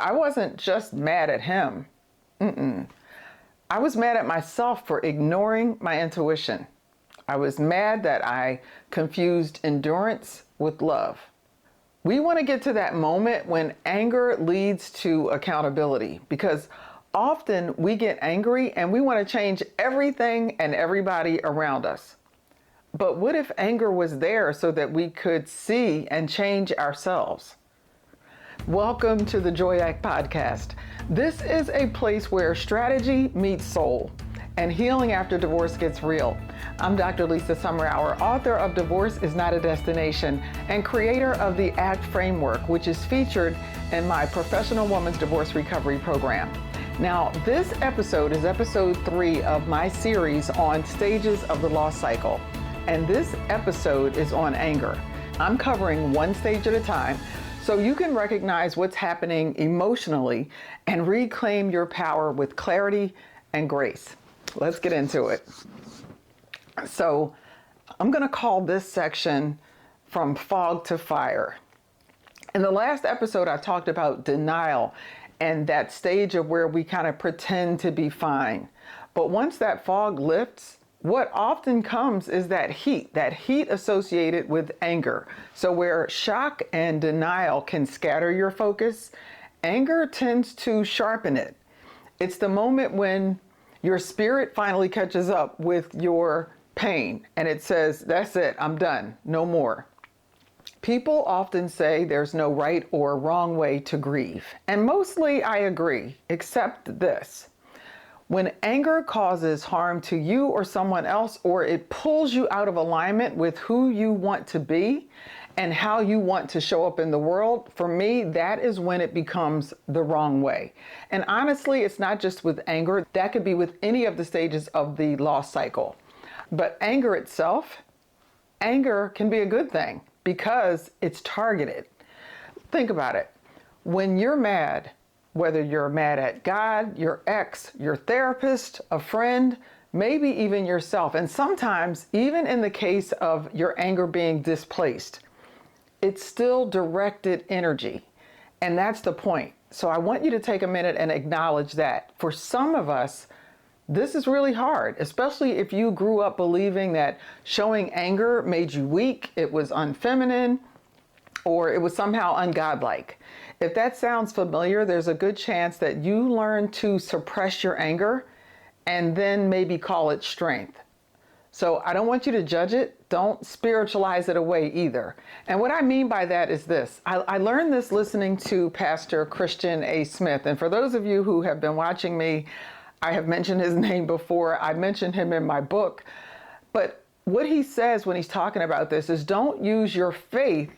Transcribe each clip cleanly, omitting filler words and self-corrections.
I wasn't just mad at him. I was mad at myself for ignoring my intuition. I was mad that I confused endurance with love. We want to get to that moment when anger leads to accountability, because often we get angry and we want to change everything and everybody around us. But what if anger was there so that we could see and change ourselves? Welcome to the Joy Act podcast. This is a place where strategy meets soul and healing after divorce gets real. I'm Dr. Lisa Summerhour, author of Divorce is Not a Destination and creator of the A.A.C.T framework, which is featured in my Professional Woman's Divorce Recovery program. Now, this episode is episode 3 of my series on stages of the loss cycle. And this episode is on anger. I'm covering one stage at a time so you can recognize what's happening emotionally and reclaim your power with clarity and grace. Let's get into it. So I'm going to call this section From Fog to Fire. In the last episode, I talked about denial and that stage of where we kind of pretend to be fine. But once that fog lifts, what often comes is that heat associated with anger. So where shock and denial can scatter your focus, anger tends to sharpen it. It's the moment when your spirit finally catches up with your pain and it says, that's it, I'm done, no more. People often say there's no right or wrong way to grieve. And mostly I agree, except this. When anger causes harm to you or someone else, or it pulls you out of alignment with who you want to be and how you want to show up in the world, for me, that is when it becomes the wrong way. And honestly, it's not just with anger. That could be with any of the stages of the loss cycle. But anger itself, anger can be a good thing because it's targeted. Think about it. When you're mad, whether you're mad at God, your ex, your therapist, a friend, maybe even yourself, and sometimes even in the case of your anger being displaced, it's still directed energy. And that's the point. So I want you to take a minute and acknowledge that. For some of us, this is really hard, especially if you grew up believing that showing anger made you weak, it was unfeminine, or it was somehow ungodlike. If that sounds familiar, there's a good chance that you learn to suppress your anger and then maybe call it strength. So I don't want you to judge it. Don't spiritualize it away either. And what I mean by that is this. I learned this listening to Pastor Christian A. Smith. And for those of you who have been watching me, I have mentioned his name before. I mentioned him in my book. But what he says when he's talking about this is don't use your faith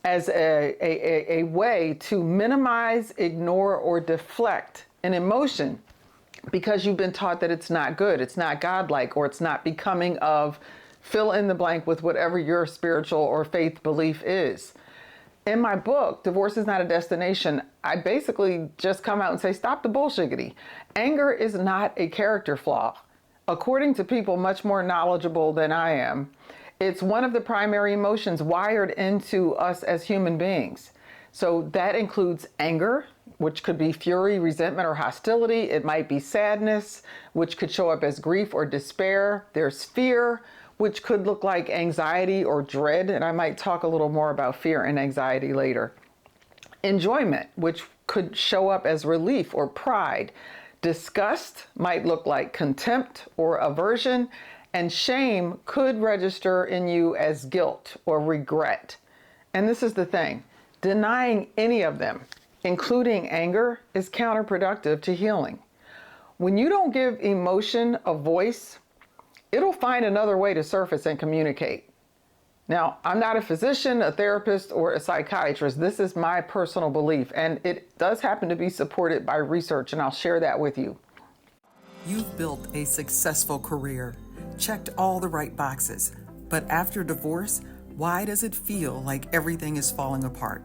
as a way to minimize, ignore, or deflect an emotion because you've been taught that it's not good, it's not godlike, or it's not becoming of fill in the blank with whatever your spiritual or faith belief is. In my book, Divorce is Not a Destination, I basically just come out and say, stop the bullshiggity. Anger is not a character flaw. According to people much more knowledgeable than I am, it's one of the primary emotions wired into us as human beings. So that includes anger, which could be fury, resentment, or hostility. It might be sadness, which could show up as grief or despair. There's fear, which could look like anxiety or dread. And I might talk a little more about fear and anxiety later. Enjoyment, which could show up as relief or pride. Disgust might look like contempt or aversion. And shame could register in you as guilt or regret. And this is the thing, denying any of them, including anger, is counterproductive to healing. When you don't give emotion a voice, it'll find another way to surface and communicate. Now, I'm not a physician, a therapist, or a psychiatrist. This is my personal belief, and it does happen to be supported by research, and I'll share that with you. You've built a successful career, checked all the right boxes, but after divorce, why does it feel like everything is falling apart?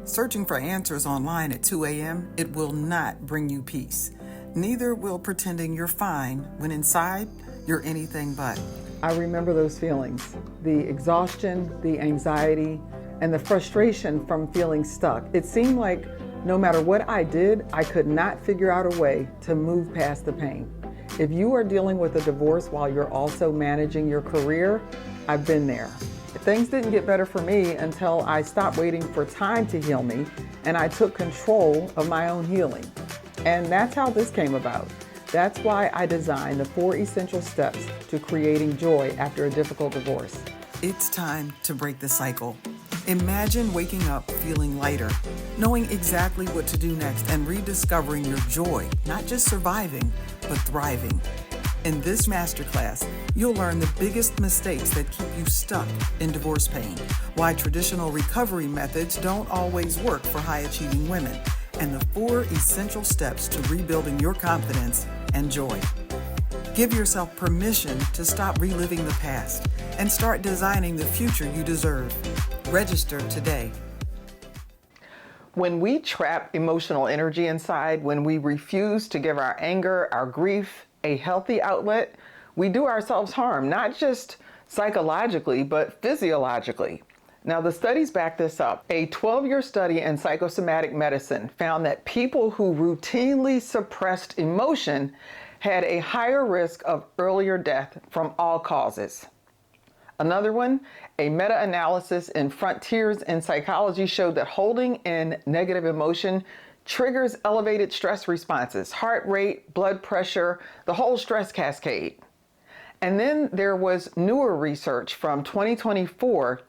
Searching for answers online at 2 a.m., it will not bring you peace. Neither will pretending you're fine when inside you're anything but. I remember those feelings, the exhaustion, the anxiety, and the frustration from feeling stuck. It seemed like No matter what I did, I could not figure out a way to move past the pain. If you are dealing with a divorce while you're also managing your career, I've been there. Things didn't get better for me until I stopped waiting for time to heal me and I took control of my own healing. And that's how this came about. That's why I designed the 4 essential steps to creating joy after a difficult divorce. It's time to break the cycle. Imagine waking up feeling lighter, knowing exactly what to do next, and rediscovering your joy, not just surviving, but thriving. In this masterclass, you'll learn the biggest mistakes that keep you stuck in divorce pain, why traditional recovery methods don't always work for high-achieving women, and the 4 essential steps to rebuilding your confidence and joy. Give yourself permission to stop reliving the past and start designing the future you deserve. Register today. When we trap emotional energy inside, when we refuse to give our anger, our grief, a healthy outlet, we do ourselves harm, not just psychologically, but physiologically. Now, the studies back this up. A 12-year study in psychosomatic medicine found that people who routinely suppressed emotion had a higher risk of earlier death from all causes. Another one, a meta-analysis in Frontiers in Psychology showed that holding in negative emotion triggers elevated stress responses, heart rate, blood pressure, the whole stress cascade. And then there was newer research from 2024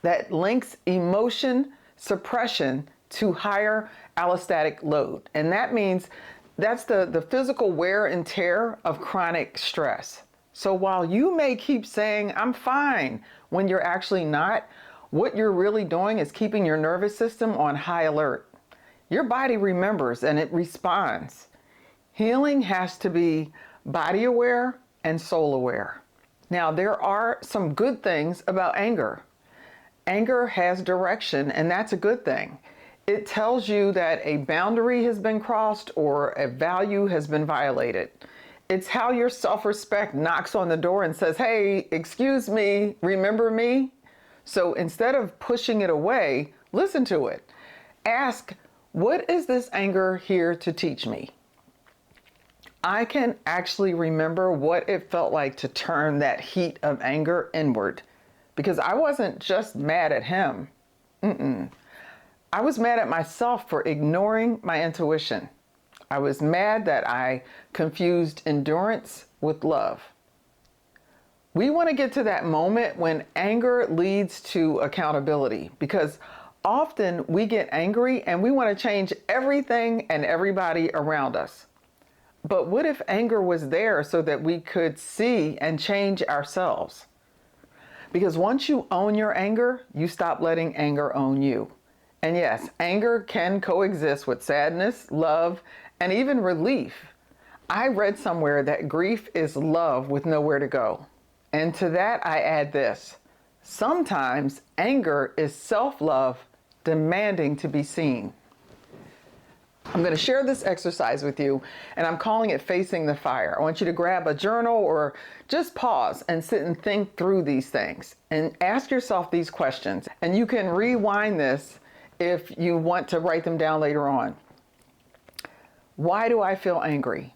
that links emotion suppression to higher allostatic load. And that means that's the physical wear and tear of chronic stress. So while you may keep saying, I'm fine, when you're actually not, what you're really doing is keeping your nervous system on high alert. Your body remembers and it responds. Healing has to be body aware and soul aware. Now, there are some good things about anger. Anger has direction, and that's a good thing. It tells you that a boundary has been crossed or a value has been violated. It's how your self-respect knocks on the door and says, hey, excuse me, remember me? So instead of pushing it away, listen to it. Ask, what is this anger here to teach me? I can actually remember what it felt like to turn that heat of anger inward, because I wasn't just mad at him. I was mad at myself for ignoring my intuition. I was mad that I confused endurance with love. We want to get to that moment when anger leads to accountability, because often we get angry and we want to change everything and everybody around us. But what if anger was there so that we could see and change ourselves? Because once you own your anger, you stop letting anger own you. And yes, anger can coexist with sadness, love, and even relief. I read somewhere that grief is love with nowhere to go. And to that, I add this. Sometimes anger is self-love demanding to be seen. I'm going to share this exercise with you, and I'm calling it Facing the Fire. I want you to grab a journal or just pause and sit and think through these things and ask yourself these questions. And you can rewind this if you want to write them down later on. Why do I feel angry?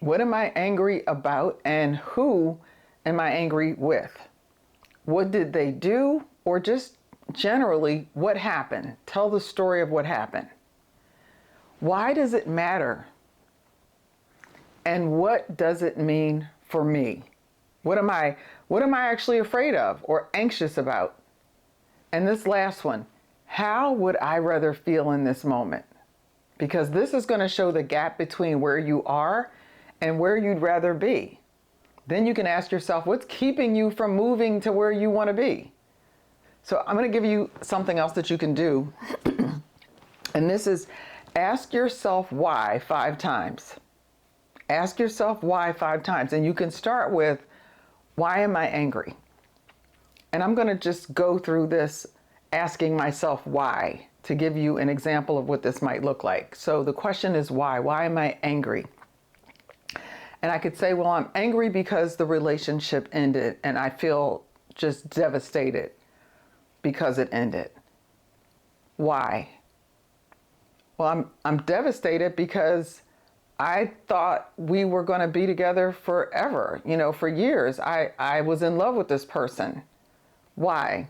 What am I angry about, and who am I angry with? What did they do, or just generally what happened? Tell the story of what happened. Why does it matter? And what does it mean for me? What am I actually afraid of or anxious about? And this last one, how would I rather feel in this moment? Because this is going to show the gap between where you are and where you'd rather be. Then you can ask yourself, what's keeping you from moving to where you want to be? So I'm going to give you something else that you can do. And this is, ask yourself why 5 times. Ask yourself why 5 times. And you can start with, why am I angry? And I'm going to just go through this asking myself why to give you an example of what this might look like. So the question is why? Why am I angry? And I could say, well, I'm angry because the relationship ended and I feel just devastated because it ended. Why? Well, I'm devastated because I thought we were going to be together forever, for years. I was in love with this person. Why?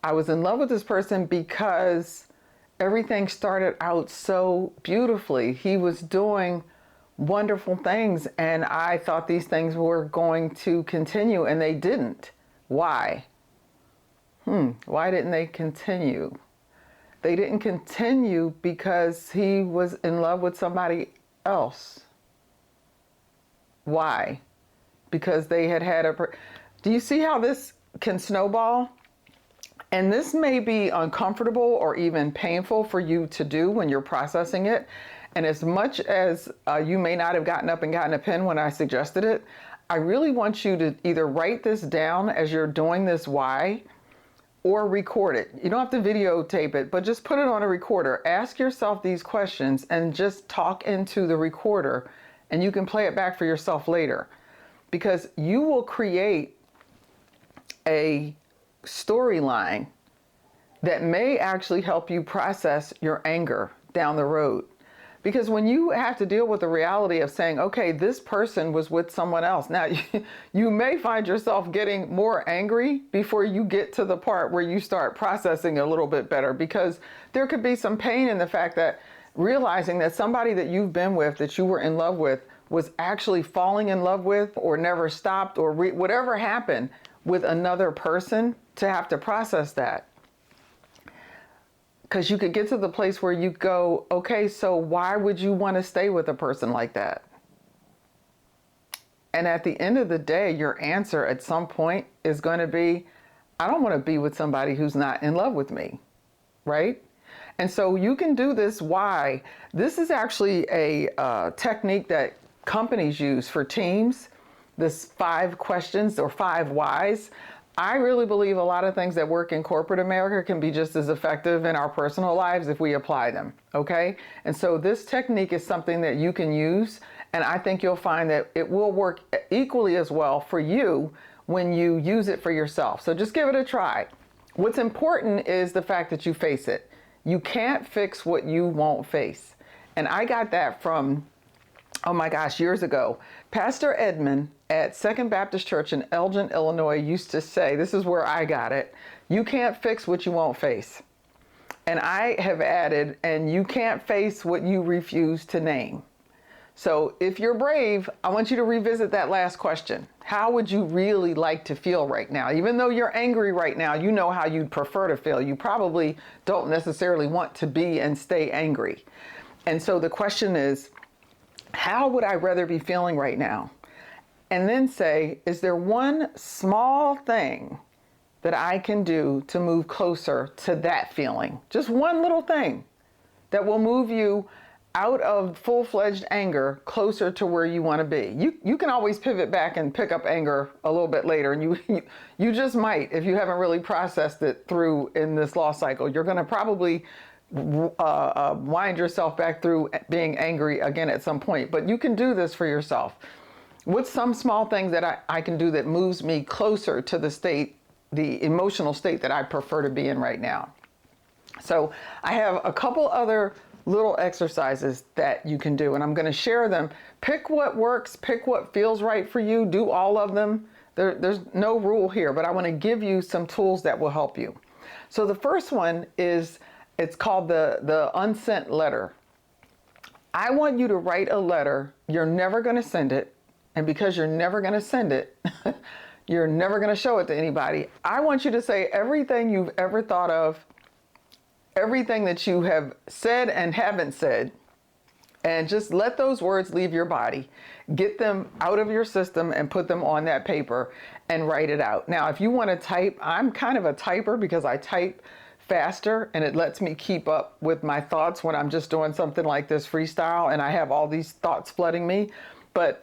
I was in love with this person because everything started out so beautifully. He was doing wonderful things, and I thought these things were going to continue, and they didn't. Why? Why didn't they continue? They didn't continue because he was in love with somebody else. Why? Because they had do you see how this can snowball? And this may be uncomfortable or even painful for you to do when you're processing it. And as much as you may not have gotten up and gotten a pen when I suggested it, I really want you to either write this down as you're doing this why, or record it. You don't have to videotape it, but just put it on a recorder. Ask yourself these questions and just talk into the recorder, and you can play it back for yourself later, because you will create a storyline that may actually help you process your anger down the road. Because when you have to deal with the reality of saying, okay, this person was with someone else. Now, you may find yourself getting more angry before you get to the part where you start processing a little bit better, because there could be some pain in the fact that realizing that somebody that you've been with, that you were in love with, was actually falling in love with, or never stopped, or whatever happened with another person, to have to process that. Because you could get to the place where you go, okay, so why would you want to stay with a person like that? And at the end of the day, your answer at some point is going to be, I don't want to be with somebody who's not in love with me, right? And so you can do this why. This is actually a technique that companies use for teams, this 5 questions or 5 whys. I really believe a lot of things that work in corporate America can be just as effective in our personal lives if we apply them, okay? And so this technique is something that you can use, and I think you'll find that it will work equally as well for you when you use it for yourself. So just give it a try. What's important is the fact that you face it. You can't fix what you won't face. And I got that from, oh my gosh, years ago. Pastor Edmund at Second Baptist Church in Elgin, Illinois used to say, this is where I got it, you can't fix what you won't face. And I have added, and you can't face what you refuse to name. So if you're brave, I want you to revisit that last question. How would you really like to feel right now? Even though you're angry right now, you know how you'd prefer to feel. You probably don't necessarily want to be and stay angry. And so the question is, how would I rather be feeling right now? And then say, is there one small thing that I can do to move closer to that feeling? Just one little thing that will move you out of full-fledged anger closer to where you want to be. You can always pivot back and pick up anger a little bit later, and you just might, if you haven't really processed it through in this law cycle. You're going to probably wind yourself back through being angry again at some point, but you can do this for yourself. What's some small thing that I can do that moves me closer to the emotional state that I prefer to be in right now? So I have a couple other little exercises that you can do, and I'm going to share them. Pick what works, pick what feels right for you, do all of them. There's no rule here, but I want to give you some tools that will help you. So the first one is, it's called the Unsent letter. I want you to write a letter. You're never going to send it. And because you're never going to send it, you're never going to show it to anybody. I want you to say everything you've ever thought of, everything that you have said and haven't said, and just let those words leave your body. Get them out of your system and put them on that paper and write it out. Now, if you want to type, I'm kind of a typer because I type faster and it lets me keep up with my thoughts when I'm just doing something like this freestyle and I have all these thoughts flooding me. But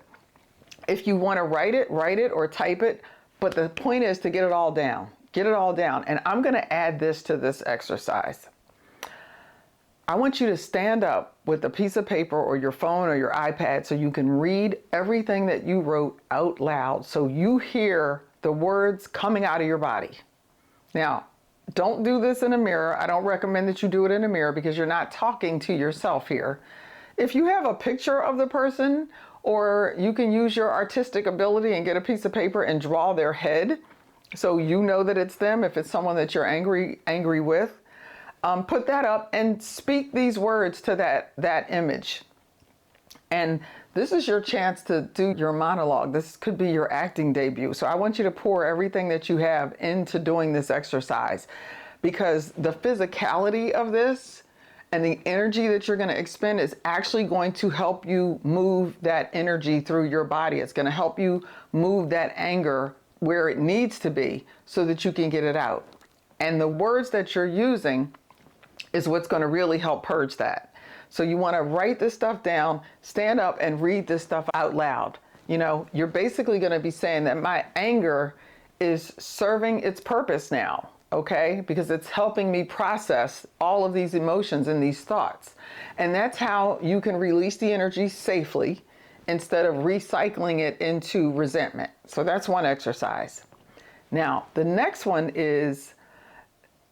if you want to write it or type it. But the point is to get it all down. Get it all down. And I'm going to add this to this exercise. I want you to stand up with a piece of paper or your phone or your iPad so you can read everything that you wrote out loud so you hear the words coming out of your body. Now, Don't do this in a mirror. I don't recommend that you do it in a mirror because you're not talking to yourself here. If you have a picture of the person, or you can use your artistic ability and get a piece of paper and draw their head so you know that it's them if it's someone that you're angry with, put that up and speak these words to that image. And this is your chance to do your monologue. This could be your acting debut. So I want you to pour everything that you have into doing this exercise, because the physicality of this and the energy that you're going to expend is actually going to help you move that energy through your body. It's going to help you move that anger where it needs to be so that you can get it out. And the words that you're using is what's going to really help purge that. So you want to write this stuff down, stand up and read this stuff out loud. You know, you're basically going to be saying that my anger is serving its purpose now, okay? Because it's helping me process all of these emotions and these thoughts. And that's how you can release the energy safely instead of recycling it into resentment. So that's one exercise. Now, the next one is,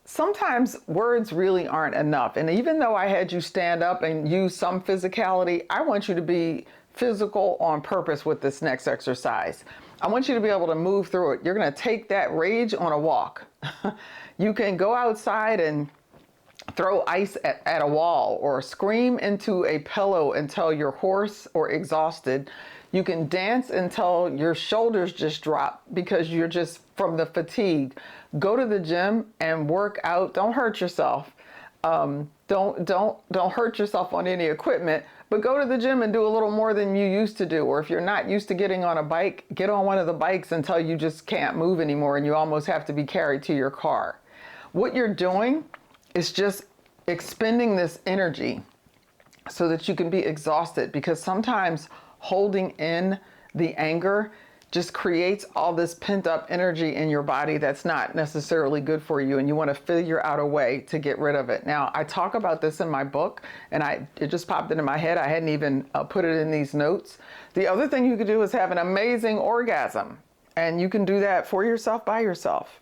sometimes words really aren't enough. And even though I had you stand up and use some physicality, I want you to be physical on purpose with this next exercise. I want you to be able to move through it. You're going to take that rage on a walk. You can go outside and throw ice at a wall, or scream into a pillow until you're hoarse or exhausted. You can dance until your shoulders just drop because you're just from the fatigue. Go to the gym and work out. Don't hurt yourself. Don't hurt yourself on any equipment, but go to the gym and do a little more than you used to do. Or if you're not used to getting on a bike, get on one of the bikes until you just can't move anymore and you almost have to be carried to your car. What you're doing is just expending this energy so that you can be exhausted, because sometimes holding in the anger just creates all this pent up energy in your body that's not necessarily good for you, and you want to figure out a way to get rid of it. Now, I talk about this in my book, and it just popped into my head. I hadn't even put it in these notes. The other thing you could do is have an amazing orgasm, and you can do that for yourself, by yourself.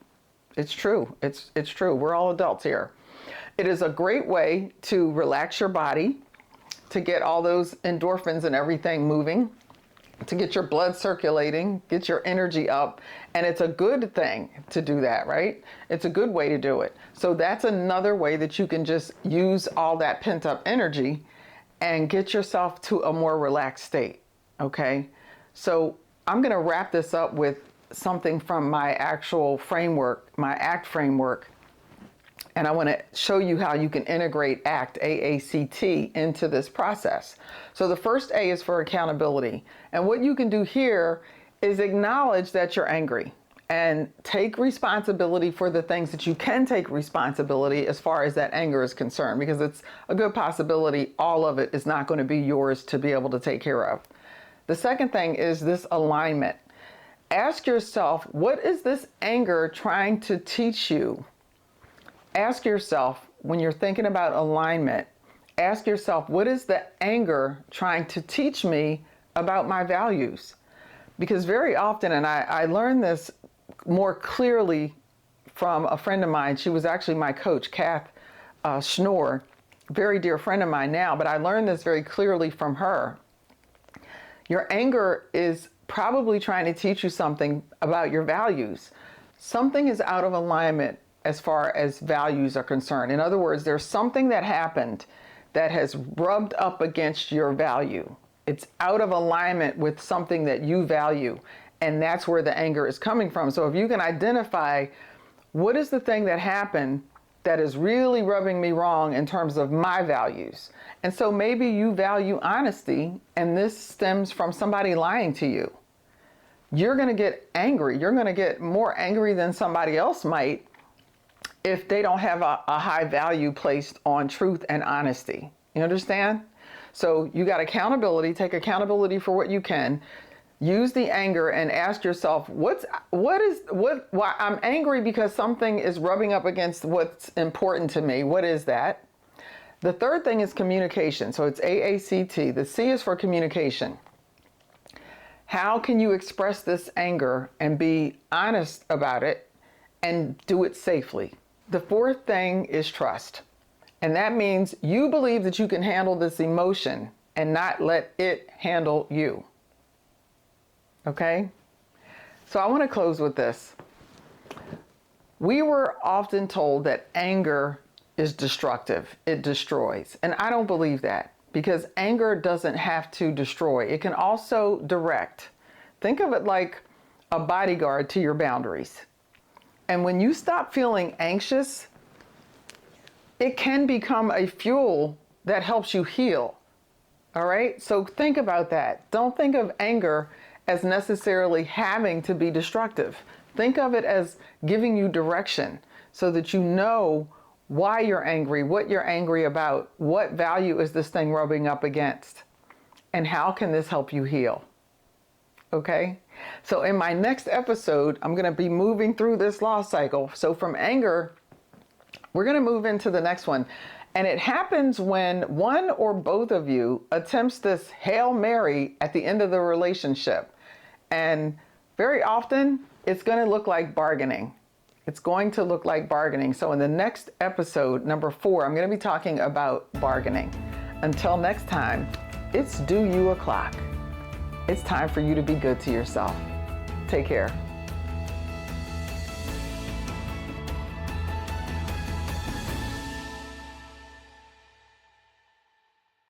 It's true. It's true. We're all adults here. It is a great way to relax your body, to get all those endorphins and everything moving, to get your blood circulating, get your energy up. And it's a good thing to do that, right? It's a good way to do it. So that's another way that you can just use all that pent up energy and get yourself to a more relaxed state, okay? So I'm gonna wrap this up with something from my actual framework, my ACT framework. And I want to show you how you can integrate ACT, A.A.C.T, into this process. So the first A is for accountability. And what you can do here is acknowledge that you're angry and take responsibility for the things that you can take responsibility as far as that anger is concerned, because it's a good possibility all of it is not going to be yours to be able to take care of. The second thing is this alignment. Ask yourself, what is this anger trying to teach you? Ask yourself, when you're thinking about alignment, ask yourself, what is the anger trying to teach me about my values? Because very often, and I learned this more clearly from a friend of mine. She was actually my coach, Kath Schnorr, very dear friend of mine now, but I learned this very clearly from her. Your anger is probably trying to teach you something about your values. Something is out of alignment as far as values are concerned. In other words, there's something that happened that has rubbed up against your value. It's out of alignment with something that you value, and that's where the anger is coming from. So if you can identify, what is the thing that happened that is really rubbing me wrong in terms of my values? And so maybe you value honesty, and this stems from somebody lying to you. You're going to get angry. You're going to get more angry than somebody else might if they don't have a high value placed on truth and honesty. You understand? So you got accountability. Take accountability for what you can. Use the anger and ask yourself, why I'm angry because something is rubbing up against what's important to me. What is that? The third thing is communication. So it's A.A.C.T. The C is for communication. How can you express this anger and be honest about it and do it safely? The fourth thing is trust. And that means you believe that you can handle this emotion and not let it handle you. Okay? So I want to close with this. We were often told that anger is destructive. It destroys. And I don't believe that, because anger doesn't have to destroy. It can also direct. Think of it like a bodyguard to your boundaries. And when you stop feeling anxious, it can become a fuel that helps you heal. All right? So think about that. Don't think of anger as necessarily having to be destructive. Think of it as giving you direction so that you know why you're angry, what you're angry about, what value is this thing rubbing up against, and how can this help you heal? Okay? So in my next episode, I'm going to be moving through this loss cycle. So from anger, we're going to move into the next one. And it happens when one or both of you attempts this Hail Mary at the end of the relationship. And very often, it's going to look like bargaining. It's going to look like bargaining. So in the next episode, number 4, I'm going to be talking about bargaining. Until next time, it's due you o'clock. It's time for you to be good to yourself. Take care.